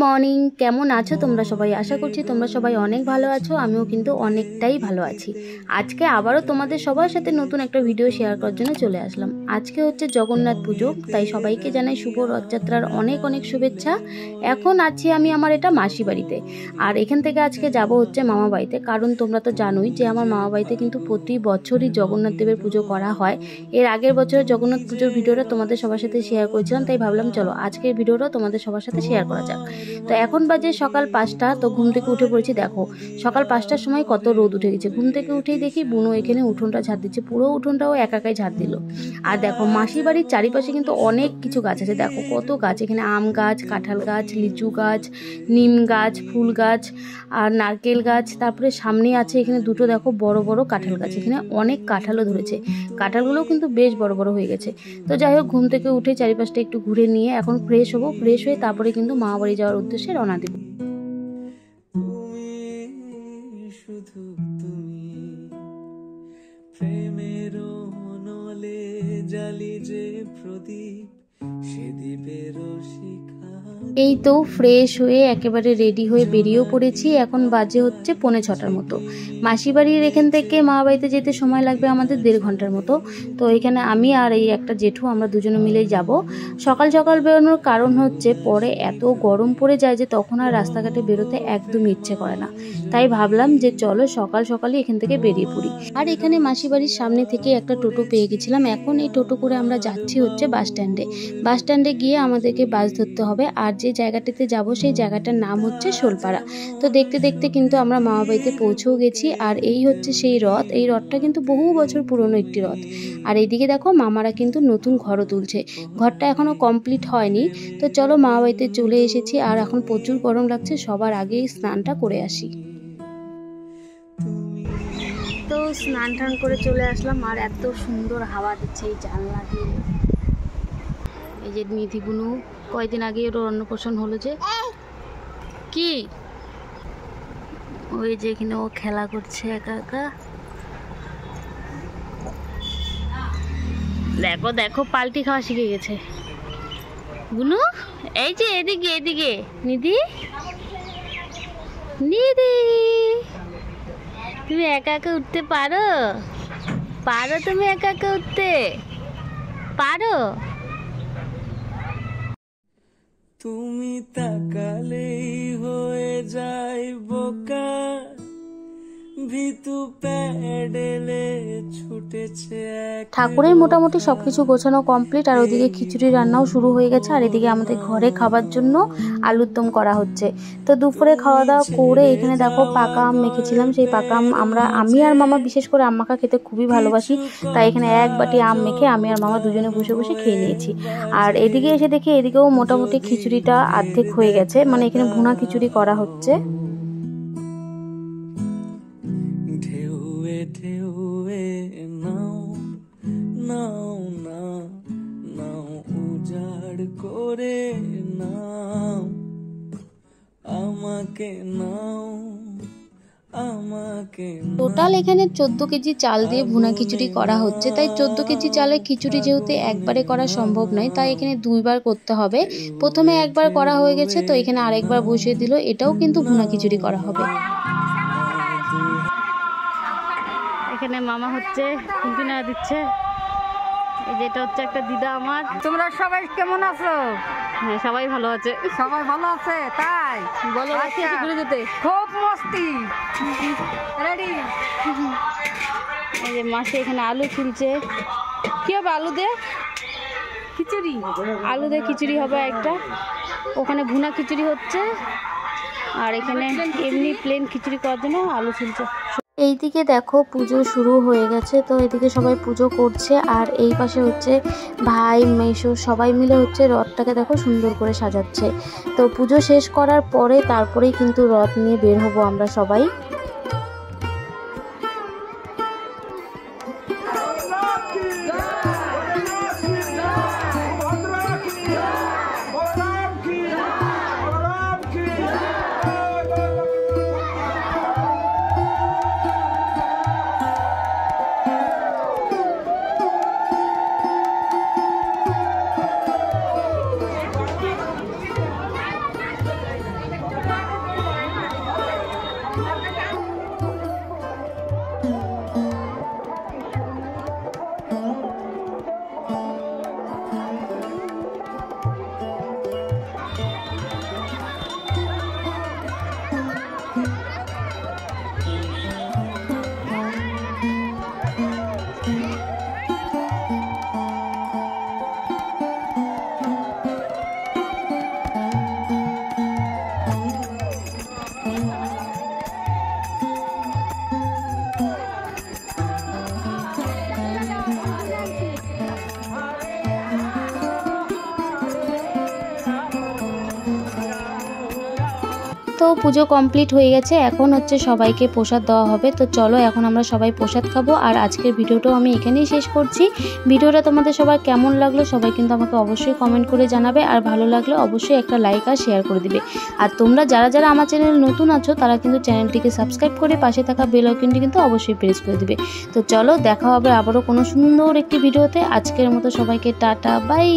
Morning, কেমন আছো তোমরা সবাই? আশা করছি তোমরা সবাই অনেক ভালো আছো। আমিও কিন্তু অনেকটাই ভালো আছি। আজকে আবারও তোমাদের সবার সাথে নতুন একটা ভিডিও শেয়ার করার জন্য চলে আসলাম। আজকে হচ্ছে জগন্নাথ পুজো, তাই সবাইকে জানাই শুভ রথযাত্রার অনেক অনেক শুভেচ্ছা। এখন আছি আমি আমার এটা মাসি বাড়িতে, আর এখান থেকে আজকে যাব হচ্ছে মামা বাড়িতে। কারণ তোমরা তো জানোই যে আমার মামা বাড়িতে কিন্তু প্রতি বছরই জগন্নাথ দেবের পুজো করা হয়। এর আগের বছরের জগন্নাথ পুজোর ভিডিওটা তোমাদের সবার সাথে শেয়ার করেছিলাম, তাই ভাবলাম চলো আজকের ভিডিওটা তোমাদের সবার সাথে শেয়ার করা যাক। তো এখন বাজে সকাল 5টা। তো ঘুম থেকে উঠে পড়েছি, দেখো সকাল 5টার সময় কত রোদ উঠে গেছে। ঘুম থেকে উঠেই দেখি বুনো এখানে উঠোনটা ঝাড় দিচ্ছে, পুরো উঠোনটাও একাই ঝাড় দিল। আর দেখো মাসির বাড়ির চারিপাশে কিন্তু অনেক কিছু গাছ আছে, দেখো কত গাছ। এখানে আম গাছ, কাঁঠাল গাছ, লিচু গাছ, নিম গাছ, ফুল গাছ আর নারকেল গাছ। তারপরে সামনে আছে এখানে দুটো দেখো বড় বড় কাঁঠাল গাছ, এখানে অনেক কাঁঠালও ধরেছে। কাঁঠালগুলোও কিন্তু বেশ বড় বড় হয়ে গেছে। তো যাই হোক, ঘুম থেকে উঠে চারিপাশটা একটু ঘুরে নিয়ে এখন ফ্রেশ হবো। ফ্রেশ হয়ে তারপরে কিন্তু মামা বাড়ি যাওয়ার উদ্দেশ্যে রওনা দেব। শুধু তুমি প্রেমের নলে জালি যে প্রদীপ, সে দ্বীপের শিখা। এই তো ফ্রেশ হয়ে একেবারে রেডি হয়ে বেরিয়েও পড়েছি। এখন বাজে হচ্ছে 5:45 মতো। মাসি বাড়ির এখান থেকে মামা বাড়িতে যেতে সময় লাগবে আমাদের 1.5 ঘন্টার মতো। তো এখানে আমি আর এই একটা জেঠু আমরা দুজনে মিলেই যাব। সকাল সকাল বেরোনোর কারণ হচ্ছে পরে এত গরম পড়ে যায় যে তখন আর রাস্তাঘাটে বেরোতে একদম ইচ্ছে করে না। তাই ভাবলাম যে চলো সকাল সকালই এখান থেকে বেরিয়ে পড়ি। আর এখানে মাসি বাড়ির সামনে থেকে একটা টোটো পেয়ে গেছিলাম। এখন এই টোটো করে আমরা যাচ্ছি হচ্ছে বাস স্ট্যান্ডে। বাস স্ট্যান্ডে গিয়ে আমাদেরকে বাস ধরতে হবে। আর যে জায়গাটিতে যাব সেই জায়গাটার নাম হচ্ছে শোলপাড়া। তো দেখতে দেখতে কিন্তু আমরা মামা বাড়িতে পৌঁছেও গেছি। আর এই হচ্ছে সেই রথ। এই রথটা কিন্তু বহু বছর পুরনো একটি রথ। আর এইদিকে দেখো মামারা কিন্তু নতুন ঘরও তুলছে। ঘরটা এখনো কমপ্লিট হয়নি। তো চলো মামা বাড়িতে চলে এসেছি। আর এখন প্রচুর গরম লাগছে, সবার আগেই স্নানটা করে আসি। তো স্নান টান করে চলে আসলাম। আর এত সুন্দর হাওয়া দিচ্ছে এই জানলা দিয়ে। এই যে নিধিগুনু কয়েকদিন আগে ওর অন্নপ্রাশন হলো যে, কি ওই যে এখানে ও খেলা করছে একা একা। দেখো দেখো পাল্টি খাওয়া শিখে গেছে গুনু। এই যে এদিকে এদিকে নিধি, নিধি তুমি একা একা উঠতে পারো? পারো তুমি একা একা উঠতে পারো? তুমি তাকালেই হয়ে যায় বোকা, ভিতু প্যাডেলে ছুটেছে। ঠাকুরের মোটামুটি সবকিছু গোছানো কমপ্লিট। আর ওদিকে খিচুড়ি রান্নাও শুরু হয়ে গেছে। আর এদিকে আমাদের ঘরে খাবার জন্য আলুর দম করা হচ্ছে। তো দুপুরে খাওয়া দাওয়া করে এখানে দেখো পাকা আম মেখেছিলাম। সেই পাকা আম আমি আর মামা, বিশেষ করে আম মাখা খেতে খুবই ভালোবাসি, তাই এখানে এক বাটি আম মেখে আমি আর মামা দুজনে বসে বসে খেয়ে নিয়েছি। আর এদিকে এসে দেখি এদিকেও মোটামুটি খিচুড়িটা অর্ধেক হয়ে গেছে, মানে এখানে ভুনা খিচুড়ি করা হচ্ছে। ঢেউয়ে ঢেউয়ে নাও নাও না নাও, উজাড় করে নাও আমাকে, নাও আমাকে। টোটাল এখানে 14 কেজি চাল দিয়ে ভুনা খিচুড়ি করা হচ্ছে। তাই 14 কেজি চালের খিচুড়ি যেহেতু একবারে করা সম্ভব নয়, তাই এখানে 2বার করতে হবে। প্রথমে একবার করা হয়ে গেছে, তো এখানে আরেকবার বসিয়ে দিল। এটাও কিন্তু ভুনা খিচুড়ি করা হবে। এখানে মামা হচ্ছে কুকিনা দিচ্ছে। এই যেটা হচ্ছে একটা দিদা আমার। তোমরা সবাই কেমন আছো? হ্যাঁ সবাই ভালো আছে। সবাই ভালো আছে? তাই বলো ঘুরে যেতে। খুব মস্তি রেডি। এই যে মাসে এখানে আলু ছুলছে। কি হবে আলু দিয়ে খিচুড়ি? আলু দিয়ে খিচুড়ি হবে একটা। ওখানে ভুনা খিচুড়ি হচ্ছে, আর এখানে এমনি প্লেন খিচুড়ি করার জন্য আলু ছুলছে। এইদিকে দেখো পুজো শুরু হয়ে গেছে। তো এদিকে সবাই পুজো করছে। আর এই পাশে হচ্ছে ভাই মেশো সবাই মিলে হচ্ছে রথটাকে দেখো সুন্দর করে সাজাচ্ছে। তো পুজো শেষ করার পরে তারপরেই কিন্তু রথ নিয়ে বের হব আমরা সবাই। তো পুজো কমপ্লিট হয়ে গেছে, এখন হচ্ছে সবাইকে প্রসাদ দেওয়া হবে। তো চলো এখন আমরা সবাই প্রসাদ খাবো। আর আজকের ভিডিওটাও আমি এখানেই শেষ করছি। ভিডিওটা তোমাদের সবার কেমন লাগলো সবাই কিন্তু আমাকে অবশ্যই কমেন্ট করে জানাবে, আর ভালো লাগলে অবশ্যই একটা লাইক আর শেয়ার করে দিবে। আর তোমরা যারা যারা আমার চ্যানেলে নতুন আছো তারা কিন্তু চ্যানেলটিকে সাবস্ক্রাইব করে পাশে থাকা বেল আইকনটি কিন্তু অবশ্যই প্রেস করে দিবে। তো চলো দেখা হবে আবারও কোনো সুন্দর একটি ভিডিওতে। আজকের মতো সবাইকে টাটা, বাই।